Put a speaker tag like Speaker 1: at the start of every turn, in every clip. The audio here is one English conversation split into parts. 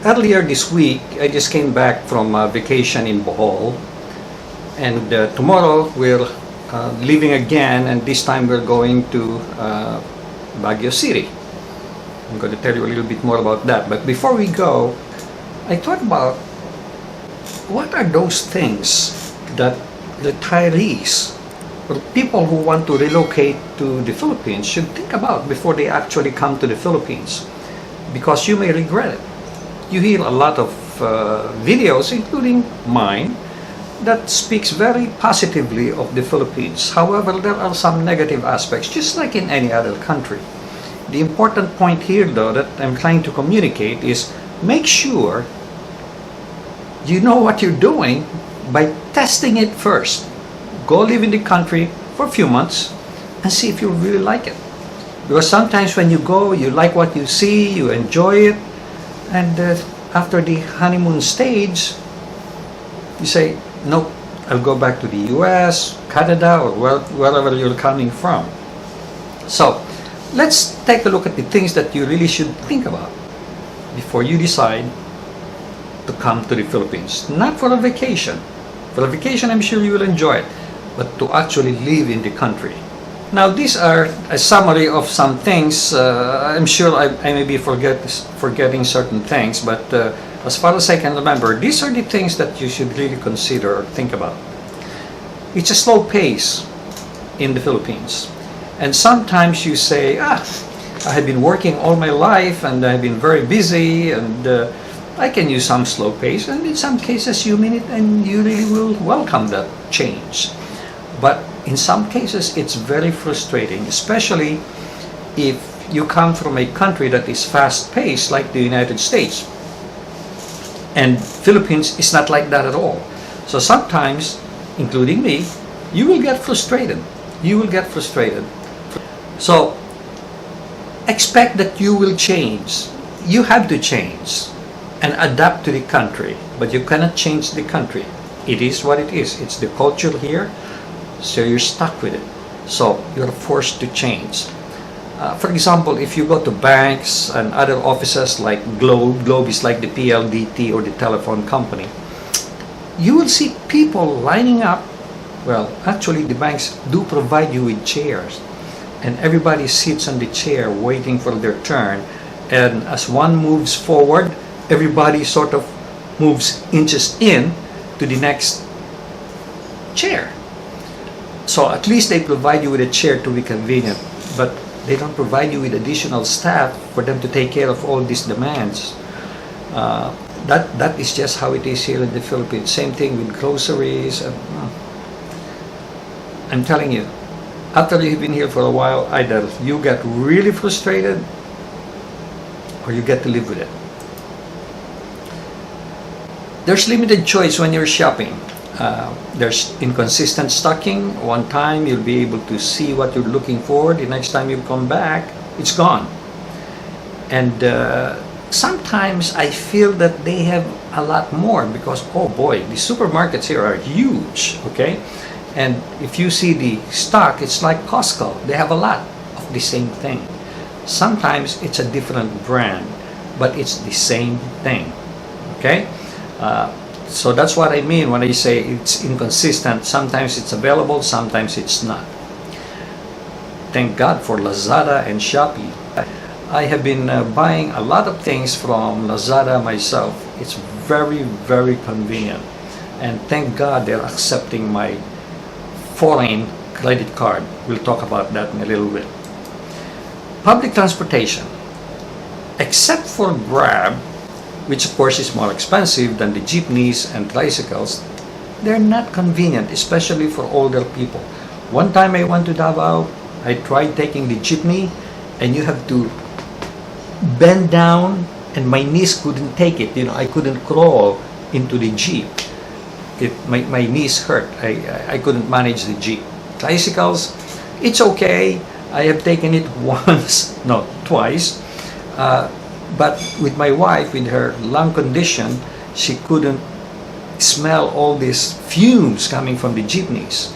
Speaker 1: earlier this week, I just came back from a vacation in Bohol, and tomorrow we're leaving again, and this time we're going to Baguio City. I'm going to tell you a little bit more about that. But before we go, I thought about what are those things that retirees or people who want to relocate to the Philippines should think about before they actually come to the Philippines, because you may regret it. You hear a lot of videos, including mine, that speaks very positively of the Philippines. However, there are some negative aspects, just like in any other country. The important point here, though, that I'm trying to communicate is make sure you know what you're doing by testing it first. Go live in the country for a few months and see if you really like it. Because sometimes when you go, you like what you see, you enjoy it, and after the honeymoon stage, you say, no, I'll go back to the US, Canada, or wherever you're coming from. So let's take a look at the things that you really should think about before you decide to come to the Philippines. Not for a vacation. For a vacation, I'm sure you will enjoy it, but to actually live in the country. Now, these are a summary of some things. I'm sure I may be forgetting certain things, but as far as I can remember, these are the things that you should really consider or think about. It's a slow pace in the Philippines. And sometimes you say, I have been working all my life and I've been very busy and I can use some slow pace. And in some cases you mean it and you really will welcome that change. But in some cases it's very frustrating, especially if you come from a country that is fast-paced like the United States. And Philippines is not like that at all. So sometimes, including me, you will get frustrated. You will get frustrated. So expect that you will change. You have to change and adapt to the country, but you cannot change the country. It is what it is. It's the culture here, so you're stuck with it. So you're forced to change. For example, if you go to banks and other offices like Globe is like the PLDT or the telephone company, you will see people lining up. Well, actually the banks do provide you with chairs, and everybody sits on the chair waiting for their turn, and as one moves forward, everybody sort of moves inches in to the next chair. So at least they provide you with a chair to be convenient, but they don't provide you with additional staff for them to take care of all these demands. That is just how it is here in the Philippines. Same thing with groceries. I'm telling you, after you've been here for a while, either you get really frustrated or you get to live with it. There's limited choice when you're shopping. There's inconsistent stocking. One time you'll be able to see what you're looking for. The next time you come back, it's gone. And sometimes I feel that they have a lot more because, oh boy, the supermarkets here are huge, okay? And if you see the stock, it's like Costco. They have a lot of the same thing. Sometimes it's a different brand, but it's the same thing, okay? So that's what I mean when I say it's inconsistent. Sometimes it's available, sometimes it's not. Thank God for Lazada and Shopee. I have been buying a lot of things from Lazada myself. It's very, very convenient. And thank God they're accepting my foreign credit card. We'll talk about that in a little bit. Public transportation. Except for Grab, which of course is more expensive than the jeepneys and tricycles, they're not convenient, especially for older people. One time I went to Davao, I tried taking the jeepney, and you have to bend down, and my knees couldn't take it. You know, I couldn't crawl into the jeep. My knees hurt. I couldn't manage the jeep. Tricycles, it's okay. I have taken it twice. But with my wife, with her lung condition, she couldn't smell all these fumes coming from the jeepneys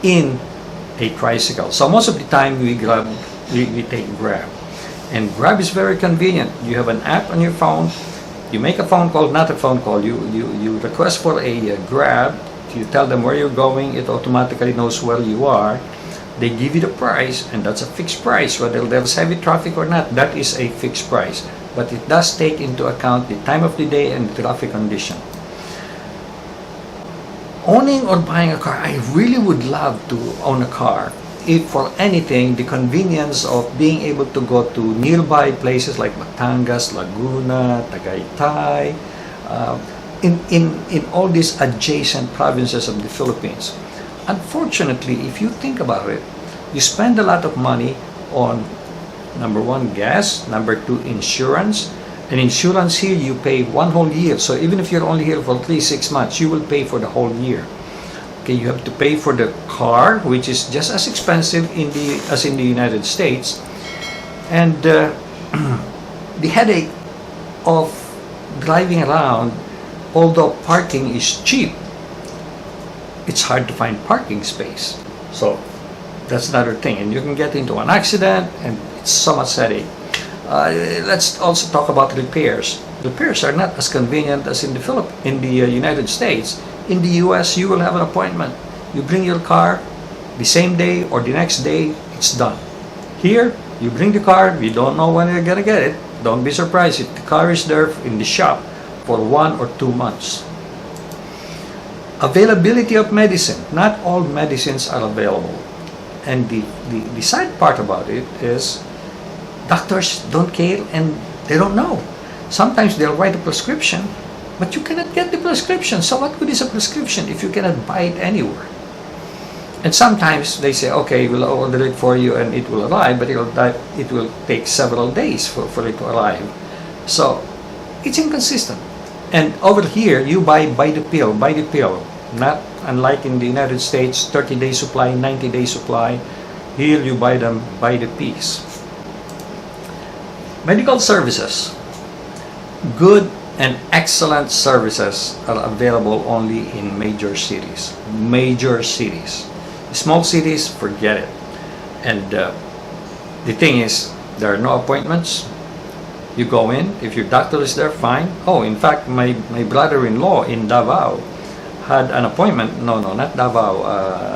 Speaker 1: in a tricycle. So most of the time we take Grab. And Grab is very convenient. You have an app on your phone, You make a phone call, not a phone call. You request for a Grab. You tell them where you're going. It automatically knows where you are. They give you the price, and that's a fixed price. Whether there's heavy traffic or not, that is a fixed price. But it does take into account the time of the day and the traffic condition. Owning or buying a car, I really would love to own a car. If for anything, the convenience of being able to go to nearby places like Batangas, Laguna, Tagaytay, in all these adjacent provinces of the Philippines. Unfortunately, if you think about it, you spend a lot of money on, number one, gas, number two, insurance. And insurance here, you pay one whole year. So even if you're only here for 6 months, you will pay for the whole year. Okay, you have to pay for the car, which is just as expensive as in the United States. And the headache of driving around, although parking is cheap, it's hard to find parking space. So that's another thing. And you can get into an accident, and it's so much headache. Let's also talk about repairs. Repairs are not as convenient as in the United States. In the US, you will have an appointment. You bring your car the same day or the next day, it's done. Here, you bring the car, you don't know when you're gonna get it. Don't be surprised if the car is there in the shop for 1 or 2 months. Availability of medicine. Not all medicines are available. And the sad part about it is doctors don't care and they don't know. Sometimes they'll write a prescription, but you cannot get the prescription. So what good is a prescription if you cannot buy it anywhere? And sometimes they say, okay, we'll order it for you and it will arrive, but it will take several days for it to arrive. So it's inconsistent. And over here, you buy the pill. Not unlike in the United States, 30-day supply, 90-day supply. Here you buy them by the piece. Medical services. Good and excellent services are available only in major cities. Major cities. Small cities, forget it. And the thing is, there are no appointments. You go in, if your doctor is there, fine. Oh, in fact, my brother-in-law in Davao had an appointment. No, not Davao.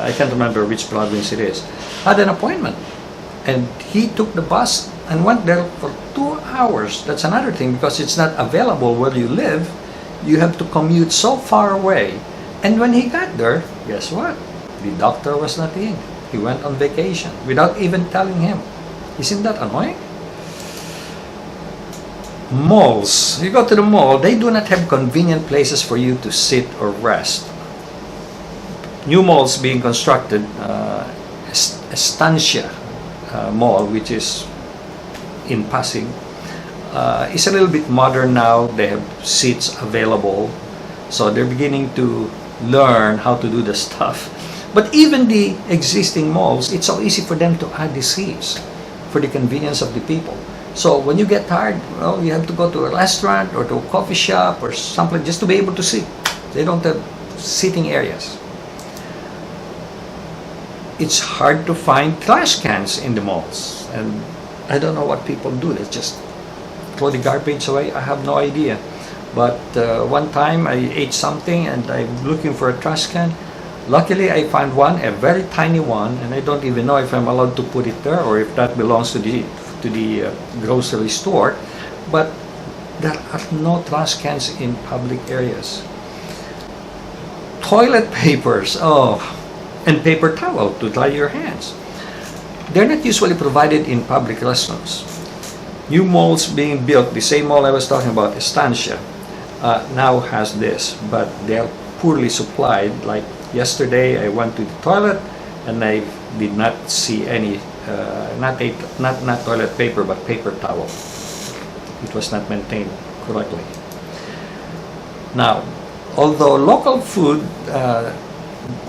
Speaker 1: I can't remember which province it is. Had an appointment. And he took the bus and went there for 2 hours. That's another thing, because it's not available where you live. You have to commute so far away. And when he got there, guess what? The doctor was not in. He went on vacation without even telling him. Isn't that annoying? Malls. You go to the mall, they do not have convenient places for you to sit or rest. New malls being constructed, Estancia Mall, which is in Pasig, is a little bit modern now. They have seats available, so they're beginning to learn how to do the stuff. But even the existing malls, it's so easy for them to add the seats for the convenience of the people. So when you get tired, well, you have to go to a restaurant or to a coffee shop or something just to be able to sit. They don't have sitting areas. It's hard to find trash cans in the malls, and I don't know what people do. They just throw the garbage away. I have no idea. But one time I ate something and I'm looking for a trash can. Luckily, I found one, a very tiny one, and I don't even know if I'm allowed to put it there or if that belongs to the grocery store. But there are no trash cans in public areas. Toilet papers, and paper towel to dry your hands. They're not usually provided in public restrooms. New malls being built, the same mall I was talking about, Estancia, now has this, but they're poorly supplied. Like yesterday, I went to the toilet and I did not see any, not toilet paper, but paper towel. It was not maintained correctly. Now, although local food,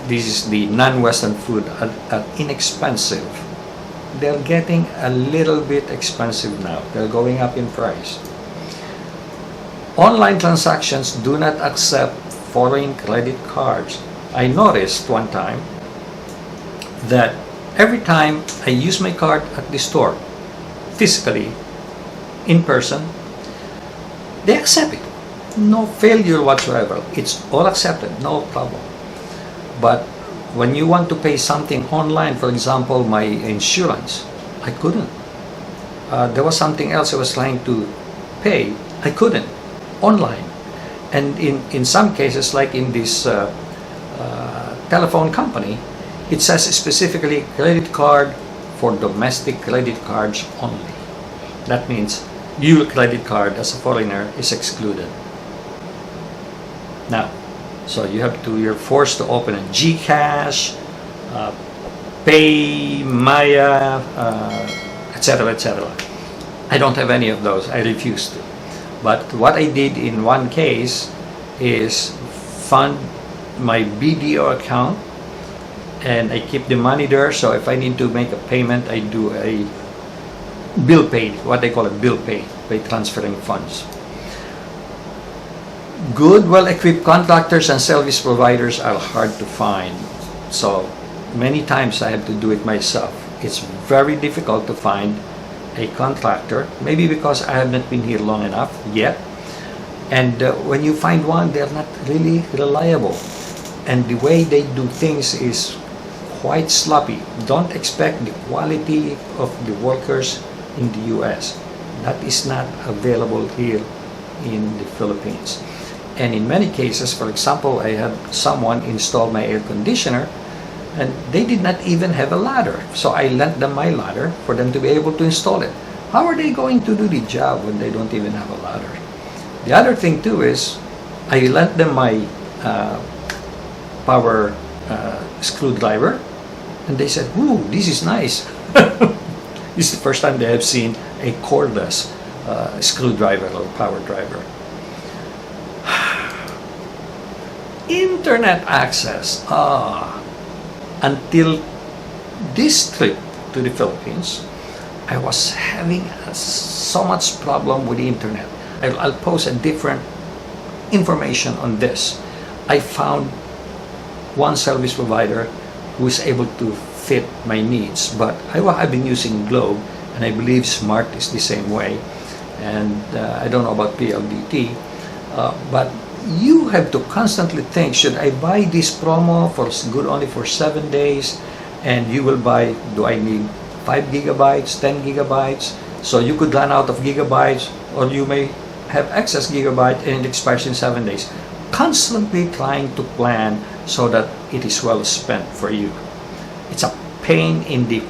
Speaker 1: this is the non-Western food, are inexpensive, they're getting a little bit expensive now. They're going up in price. Online transactions do not accept foreign credit cards. I noticed one time that every time I use my card at the store, physically, in person, they accept it. no failure whatsoever. It's all accepted, no problem. But when you want to pay something online, for example, my insurance, I couldn't. There was something else I was trying to pay, I couldn't, online. And in some cases, like in this telephone company, it says specifically credit card for domestic credit cards only. That means your credit card as a foreigner is excluded. Now, so you're forced to open a GCash, Pay, Maya, etc., etc. I don't have any of those. I refuse to. But what I did in one case is fund my BDO account, and I keep the money there. So if I need to make a payment, I do a bill pay, what they call a bill pay, by transferring funds. Good, well-equipped contractors and service providers are hard to find. So many times I have to do it myself. It's very difficult to find a contractor, maybe because I haven't been here long enough yet. And when you find one, they're not really reliable. And the way they do things is quite sloppy. Don't expect the quality of the workers in the US. That is not available here in the Philippines. And in many cases, for example, I had someone install my air conditioner and they did not even have a ladder. So I lent them my ladder for them to be able to install it. How are they going to do the job when they don't even have a ladder? The other thing too is I lent them my power screwdriver, and they said, "Ooh, this is nice." This is the first time they have seen a cordless screwdriver or power driver. Internet access. Until this trip to the Philippines, I was having so much problem with the internet. I'll post a different information on this. I found one service provider who is able to fit my needs, but I've been using Globe, and I believe Smart is the same way, and I don't know about PLDT, but you have to constantly think, should I buy this promo for good only for 7 days, and you will buy, do I need 5 gigabytes, 10 gigabytes, so you could run out of gigabytes, or you may have excess gigabyte and it expires in 7 days. Constantly trying to plan so that it is well spent for you. It's a pain in the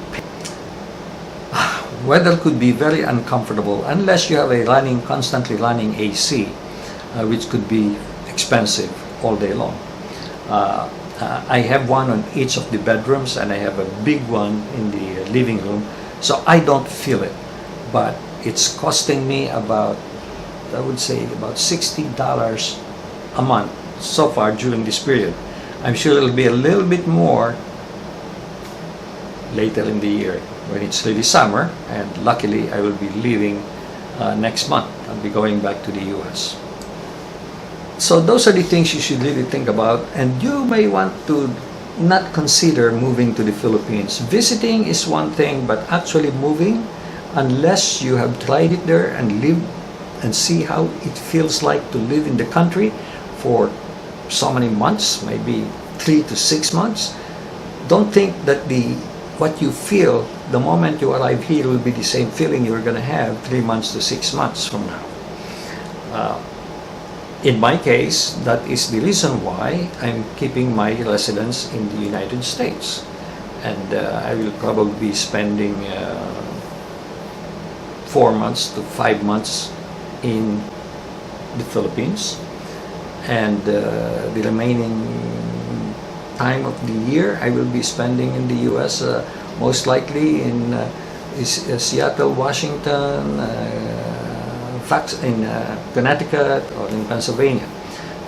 Speaker 1: weather could be very uncomfortable unless you have a constantly running AC, which could be expensive all day long. I have one on each of the bedrooms, and I have a big one in the living room, so I don't feel it, but it's costing me about, I would say, about $60 a month so far during this period. I'm sure it'll be a little bit more later in the year when it's really summer, and luckily I will be leaving next month. I'll be going back to the US. So those are the things you should really think about, and you may want to not consider moving to the Philippines. Visiting is one thing, but actually moving, unless you have tried it there and lived and see how it feels like to live in the country for so many months, maybe 3 to 6 months, don't think that what you feel the moment you arrive here will be the same feeling you're going to have 3 months to 6 months from now. In my case, that is the reason why I'm keeping my residence in the United States, and I will probably be spending 4 months to 5 months in the Philippines, and the remaining time of the year I will be spending in the US, most likely in Seattle, Washington, in Connecticut, or in Pennsylvania.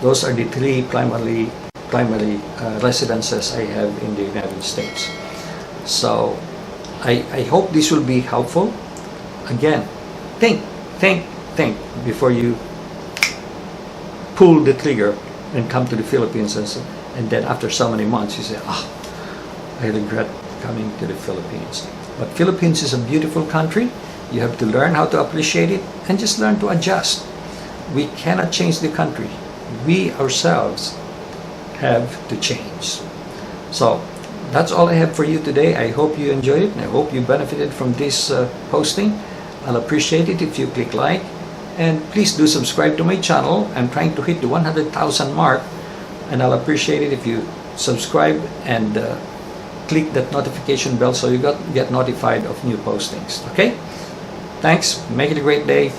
Speaker 1: Those are the 3 primary residences I have in the United States. So I hope this will be helpful. Again, think before you pull the trigger and come to the Philippines, and then after so many months you say, I regret coming to the Philippines. But Philippines is a beautiful country. You have to learn how to appreciate it and just learn to adjust. We cannot change the country. We ourselves have to change. So that's all I have for you today. I hope you enjoyed it, and I hope you benefited from this posting. I'll appreciate it if you click like, and please do subscribe to my channel. I'm trying to hit the 100,000 mark, and I'll appreciate it if you subscribe and click that notification bell so you get notified of new postings. Okay? Thanks, make it a great day,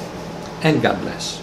Speaker 1: and God bless.